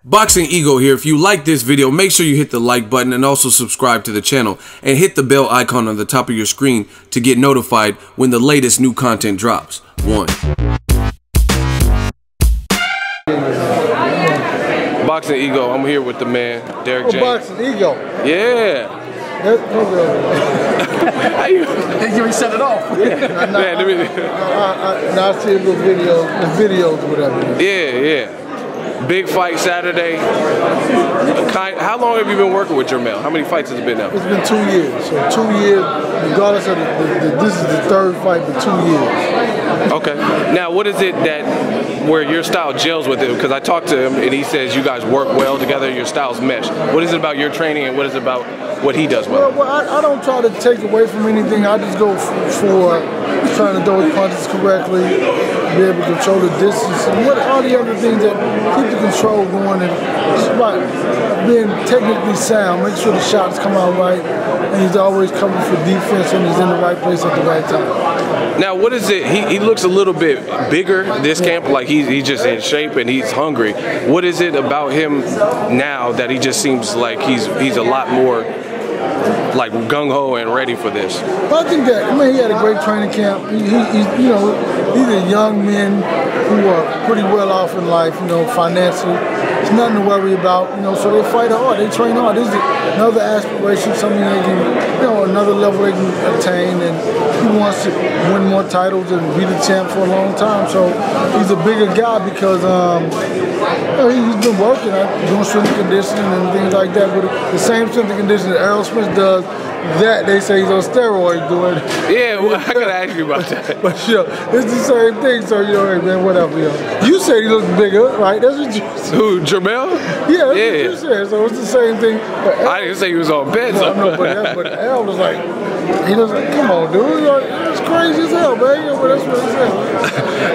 Boxing Ego here. If you like this video, make sure you hit the like button and also subscribe to the channel and hit the bell icon on the top of your screen to get notified when the latest new content drops. Boxing Ego, I'm here with the man, Derek James. Boxing Ego. Yeah. How you set it off? Yeah. Now I see a little videos or whatever. Yeah. Big fight Saturday. How long have you been working with Jermel? How many fights has it been now? It's been 2 years. So 2 years, regardless of this is the third fight for 2 years. Okay. Now, what is it where your style gels with it? Because I talked to him and he says you guys work well together, your styles mesh. What is it about your training and what is it about what he does well? Well, I don't try to take away from anything. I just go for trying to throw his punches correctly, be able to control the distance, and all the other things that keep the control going. And it's about being technically sound, make sure the shots come out right, and he's always coming for defense and he's in the right place at the right time. Now, what is it? He looks a little bit bigger this camp, like he's just in shape and he's hungry. What is it about him now that he just seems like he's a lot more like gung-ho and ready for this? Well, I think that, he had a great training camp. These are young men who are pretty well off in life, financially. It's nothing to worry about, so they fight hard, they train hard. This is another aspiration, something they can, another level they can attain, and he wants to win more titles and be the champ for a long time. So he's a bigger guy because he's been working, doing strength and conditioning and things like that. But the same strength and conditioning that Aerosmith does, that they say he's on steroids doing. Yeah, well, I gotta ask you about that. But it's the same thing. So hey man, whatever. You said he looks bigger, right? That's what you said. Who, Jermel? Yeah, that's what you said. So it's the same thing. I didn't say he was on bed. No, but Errol was like, come on, dude. It's crazy as hell, man. But that's what he said.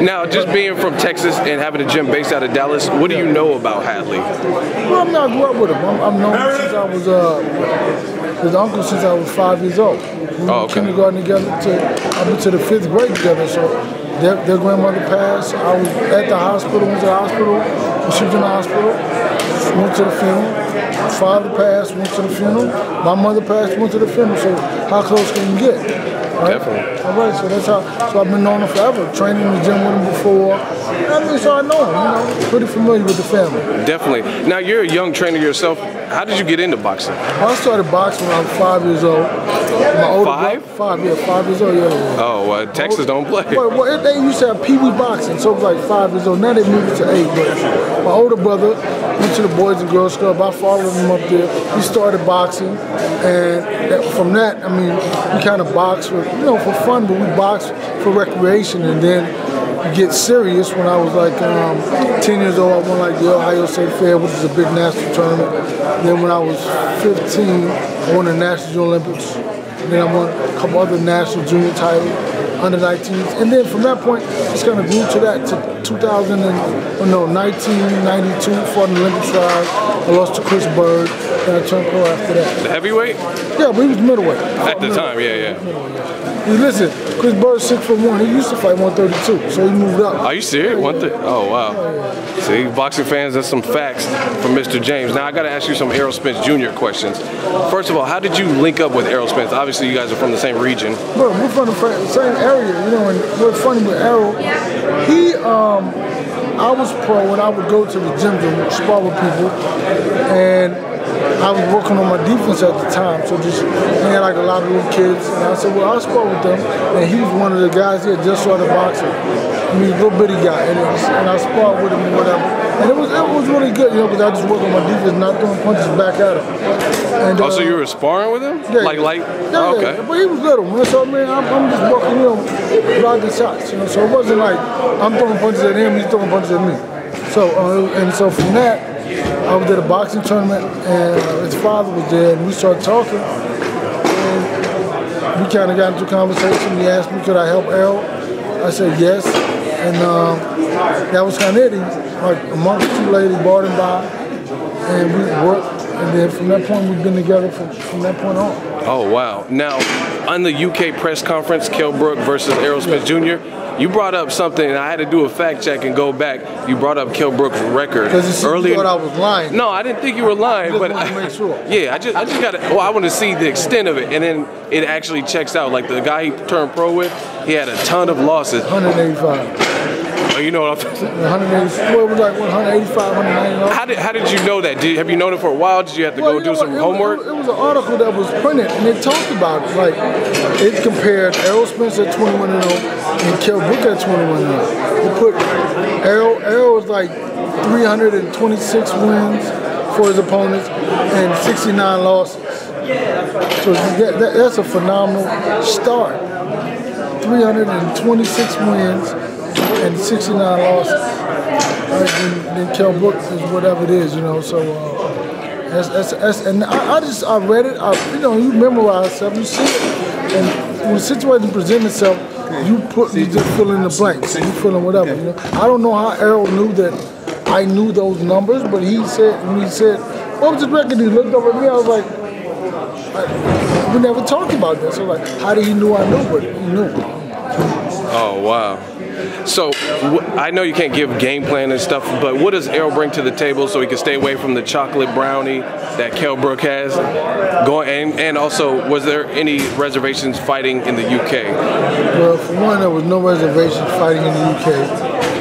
Now, just being from Texas and having a gym based out of Dallas, what do you know about Hadley? Well, I grew up with him. I've known him since I was his uncle since I was 5 years old. We were in kindergarten together up into the 5th grade together. So their grandmother passed. I was at the hospital, went to the hospital. When she was in the hospital, went to the funeral. My father passed, went to the funeral. My mother passed, went to the funeral. So how close can you get? Right? Definitely. All right, so that's how. So I've been knowing him forever. Training in the gym with him before. So I know him. Pretty familiar with the family. Definitely. Now you're a young trainer yourself. How did you get into boxing? Well, I started boxing when I was 5 years old. My older 5? 5 years old. Yeah. Oh, well, Texas don't play. Well, they used to have pee-wee boxing, so it was like 5 years old. Now they moved it to 8. But my older brother went to the Boys and Girls Club. I followed him up there. He started boxing, and from that, we kind of boxed for fun, but we boxed for recreation, and then get serious when I was like 10 years old. I won the Ohio State Fair, which is a big national tournament. Then when I was 15, I won the National Junior Olympics. And then I won a couple other national junior titles, under 19s. And then from that point, just kind of grew to that to 1992, fought in the Olympic trials. I lost to Chris Bird, and I turned pro after that. The heavyweight? Yeah, but he was middleweight. At the time, yeah. Listen, Chris Bird's 6'1". He used to fight 132, so he moved up. Are you serious? 130? Oh, wow. See, boxing fans, that's some facts from Mr. James. Now, I got to ask you some Errol Spence Jr. questions. First of all, how did you link up with Errol Spence? Obviously, you guys are from the same region. Bro, we're from the same area, and what's funny with Errol, I was pro and I would go to the gym to spar with people, and I was working on my defense at the time, so we had a lot of little kids, and I said, well, I'll spar with them, and he was one of the guys that just started boxing. Little bitty guy, and I sparred with him and whatever, and it was really good, because I just worked on my defense, not throwing punches back at him. And, so you were sparring with him? Yeah, oh, okay. Yeah, but he was little, man. So I'm just working, blocking shots, So it wasn't like I'm throwing punches at him, he's throwing punches at me. So from that, I was at a boxing tournament, and his father was there, and we started talking, and we kind of got into a conversation. He asked me, could I help Errol? I said yes, and that was kind of it. Like a month or two later, he brought him by, and we worked And then from that point, we've been together from that point on. Oh, wow. Now, on the UK press conference, Kell Brook versus Aerosmith Jr., you brought up something, and I had to do a fact check and go back. You brought up Kell Brook's record earlier. You thought I was lying. No, I didn't think you were lying, but to make sure. Yeah, I just got to. Well, I want to see the extent of it, and then it actually checks out. Like the guy he turned pro with, he had a ton of losses. 185. Oh, you know what I'm talking about? 185, well, it was like 185, 190. How did you know that? Have you known it for a while? Did you have to go do some homework? It was an article that was printed, and it talked about it. Like, it compared Errol Spence at 21-0 and Kell Brook at 21-0. It put Errol was like 326 wins for his opponents and 69 losses. So that's a phenomenal start. 326 wins and 69 losses. Right? Then Kell Brook is whatever it is, you know. So and I read it. You memorize stuff, you see it, and when the situation presents itself, you just fill in the blanks, you fill in whatever. You know, I don't know how Errol knew that I knew those numbers, but he said what was his record? He looked over at me. I was like, we never talked about this. So like, how did he know I knew? But he knew. Oh wow. So I know you can't give game plan and stuff, but what does Errol bring to the table so he can stay away from the chocolate brownie that Kell Brook has? And also, was there any reservations fighting in the UK? Well, for one, there was no reservations fighting in the UK.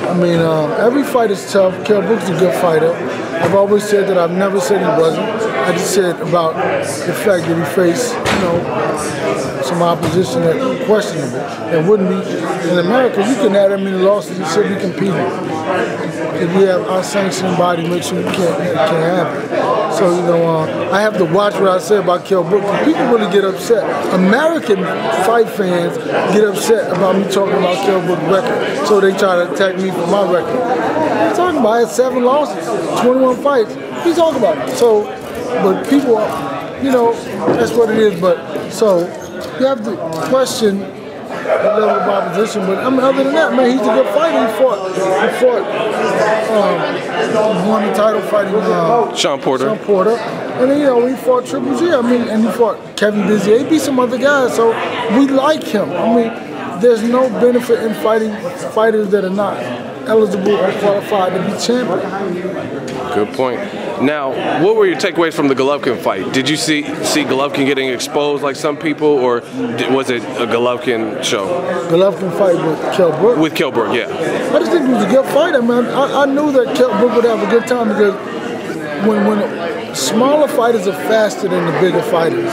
I mean, every fight is tough. Kell Brook's a good fighter. I've always said that. I've never said he wasn't. I just said about the fact that he faced, some opposition that was questionable. That wouldn't be in America. You can have that many losses and still be competing. If we have our sanctioning body, make sure you can't have it. So I have to watch what I say about Kell Brook. People really get upset. American fight fans get upset about me talking about Kell Brook's record. So they try to attack me for my record. He's talking about I had 7 losses, 21 fights. He's talking about it. So, but people, that's what it is. But so you have to question the level of opposition. But I mean, other than that, man, he's a good fighter. He won the title fighting Sean Porter. And then, he fought Triple G. I mean, and he fought Kevin Bizier. He beat some other guys. So we like him. I mean, there's no benefit in fighting fighters that are not eligible or qualified to be champion. Good point. Now, what were your takeaways from the Golovkin fight? Did you see Golovkin getting exposed like some people, or was it a Golovkin show? Golovkin fight with Kell Brook? With Kell Brook, yeah. I just think it was a good fight. I mean, I knew that Kell Brook would have a good time because when smaller fighters are faster than the bigger fighters,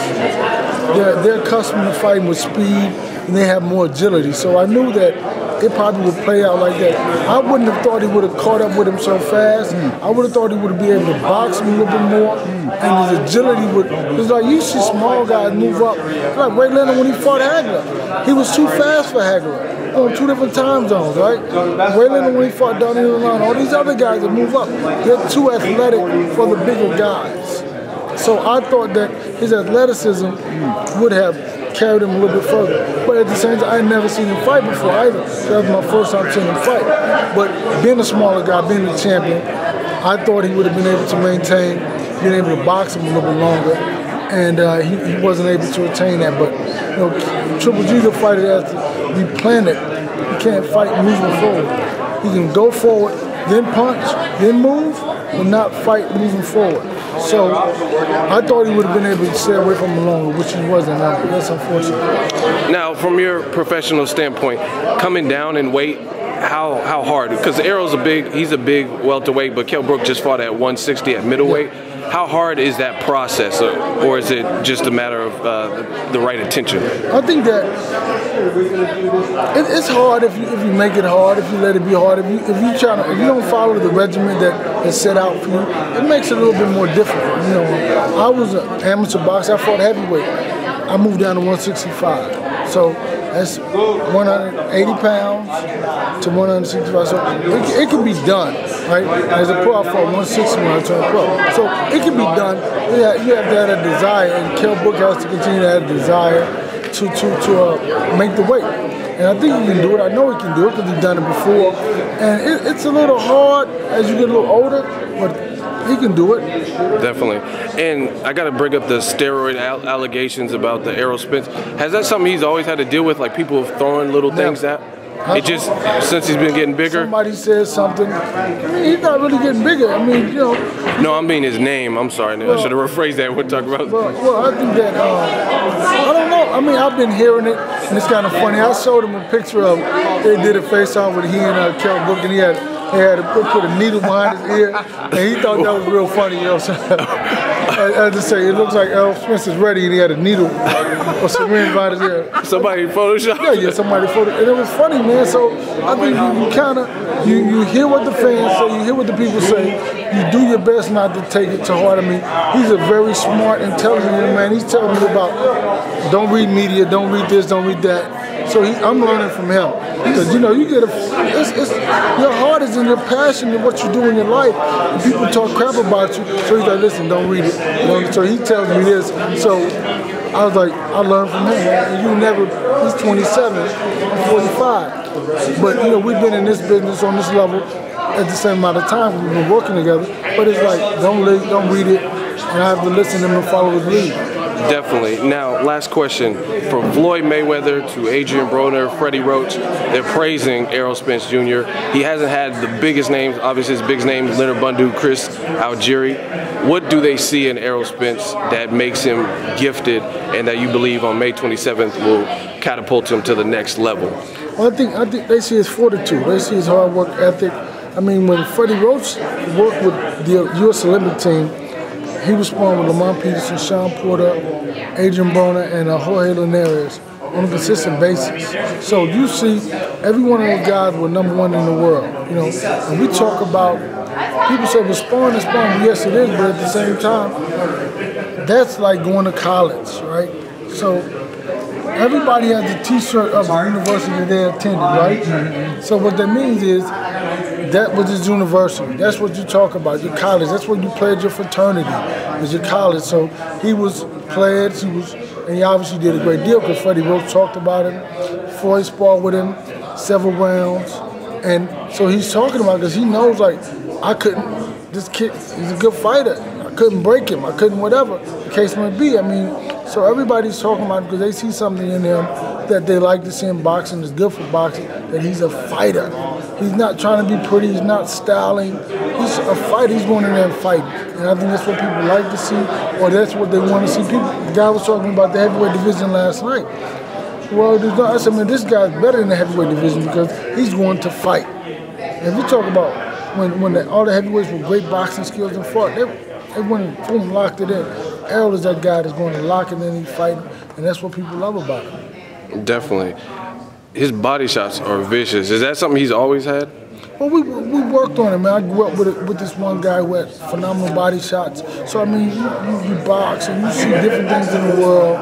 they're accustomed to fighting with speed and they have more agility. So I knew that it probably would play out like that. I wouldn't have thought he would have caught up with him so fast. I would have thought he would have been able to box him a little bit more, and his agility would. It's like you see small guys move up. Like Ray Leonard when he fought Hagler, he was too fast for Hagler. On 2 different time zones, right? Ray Leonard when he fought down in the line, all these other guys that move up, they're too athletic for the bigger guys. So I thought that his athleticism would have carried him a little bit further. But at the same time, I had never seen him fight before either. That was my first time seeing him fight. But being a smaller guy, being the champion, I thought he would have been able to maintain, being able to box him a little bit longer. And he wasn't able to attain that. But Triple G's a fighter that has to be planted. He can't fight moving forward. He can go forward, then punch, then move, but not fight moving forward. So I thought he would have been able to stay away from him longer, which he wasn't. That's unfortunate. Now, from your professional standpoint, coming down in weight, how hard? Because Errol's he's a big welterweight, but Kell Brook just fought at 160 at middleweight. Yeah. How hard is that process, or is it just a matter of the right attention? I think that it's hard if you make it hard, if you let it be hard. If you don't follow the regimen that is set out for you, it makes it a little bit more difficult. I was an amateur boxer. I fought heavyweight. I moved down to 165. So that's 180 pounds to 165. So it can be done, right? As a pro, I fought 160 when I turned pro. So it can be done. You have to have a desire, and Kell Brook has to continue to have a desire to make the weight. And I think he can do it. I know he can do it because he's done it before. And it's a little hard as you get a little older, but he can do it. Definitely. And I got to bring up the steroid allegations about the Errol Spence. Has that something he's always had to deal with, like people throwing little things at? It just, since he's been getting bigger? Somebody says something. I mean, he's not really getting bigger. I mean, you know. No, I mean his name. I'm sorry. I should have rephrased that when talking about. Well, I think that, I don't know. I mean, I've been hearing it, and it's kind of funny. I showed him a picture of, they did a face-off with he and Kell, Brook, and he had to put a needle behind his ear, and he thought that was real funny, you know what I'm saying? I had to say, it looks like Errol Spence is ready, and he had a needle or syringe behind his ear. Somebody photoshopped? Yeah, somebody photoshopped. And it was funny, man. So I think you kind of, you hear what the fans say, you hear what the people say, you do your best not to take it to heart. I mean, he's a very smart, intelligent young man. He's telling me about, don't read media, don't read this, don't read that. So I'm learning from him. Because, you know, you get your heart is in your passion and what you do in your life. And people talk crap about you. So he's like, listen, don't read it. You know, so he tells me this. So I was like, I learned from him. And he's 27, I'm 45. But, you know, we've been in this business on this level at the same amount of time. We've been working together. But it's like, don't read it. And I have to listen to him and follow his lead. Definitely. Now, last question. From Floyd Mayweather to Adrian Broner, Freddie Roach, they're praising Errol Spence Jr. He hasn't had the biggest names. Obviously, his biggest names, Leonard Bundu, Chris Algieri. What do they see in Errol Spence that makes him gifted and that you believe on May 27th will catapult him to the next level? Well, I think they see his fortitude. They see his hard work ethic. I mean, when Freddie Roach worked with the U.S. Olympic team, he was sparring with Lamont Peterson, Sean Porter, Adrian Broner, and Jorge Linares on a consistent basis. So you see, every one of those guys were #1 in the world. You know, and we talk about, people say, well, sparring is sparring. Yes, it is, but at the same time, that's like going to college, right? So everybody has a T-shirt of the university they attended, right? So what that means is, that was his university. That's what you talk about, your college. That's what you pledge your fraternity, is your college. So he was pledged, and he obviously did a great deal because Freddie Roach talked about him. Floyd sparred with him several rounds. And so he's talking about it because he knows, like, this kid, he's a good fighter. I couldn't break him. I couldn't whatever the case might be. I mean, so everybody's talking about it because they see something in him that they like to see in boxing, is good for boxing, that he's a fighter. He's not trying to be pretty, he's not styling. He's a fighter, he's going in there and fighting. And I think that's what people like to see, or that's what they want to see. The guy was talking about the heavyweight division last night. Well, I said, man, this guy's better in the heavyweight division because he's going to fight. And if you talk about when all the heavyweights with great boxing skills and fought, they went and boom, locked it in. Errol is that guy that's going to lock it in and fight, and that's what people love about him. Definitely. His body shots are vicious. Is that something he's always had? Well, we worked on it, man. I grew up with this one guy who had phenomenal body shots. So, I mean, you box and you see different things in the world,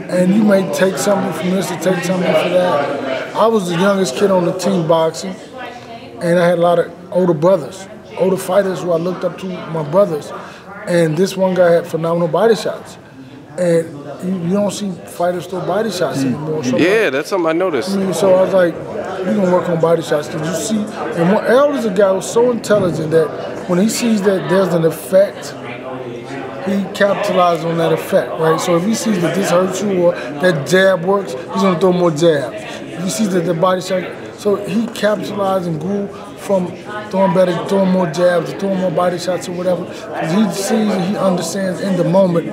and you may take something from this or take something from that. I was the youngest kid on the team boxing, and I had a lot of older brothers, older fighters who I looked up to, my brothers. And this one guy had phenomenal body shots. And you don't see fighters throw body shots anymore. So yeah, that's something I noticed. I mean, so I was like, we're going to work on body shots. Because you see, and Errol is a guy who's so intelligent that when he sees that there's an effect, he capitalizes on that effect, right? So if he sees that this hurts you or that jab works, he's going to throw more jabs. If he sees that the body shot, so he capitalized and grew from throwing better, throwing more jabs, throwing more body shots or whatever. Because he sees and he understands in the moment,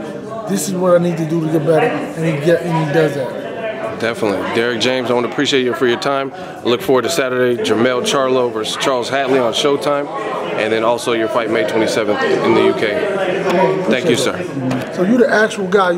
this is what I need to do to get better, and he does that. Definitely. Derek James, I want to appreciate you for your time. I look forward to Saturday, Jermell Charlo versus Charles Hatley on Showtime, and then also your fight May 27th in the UK. Thank you, sir. So you're the actual guy.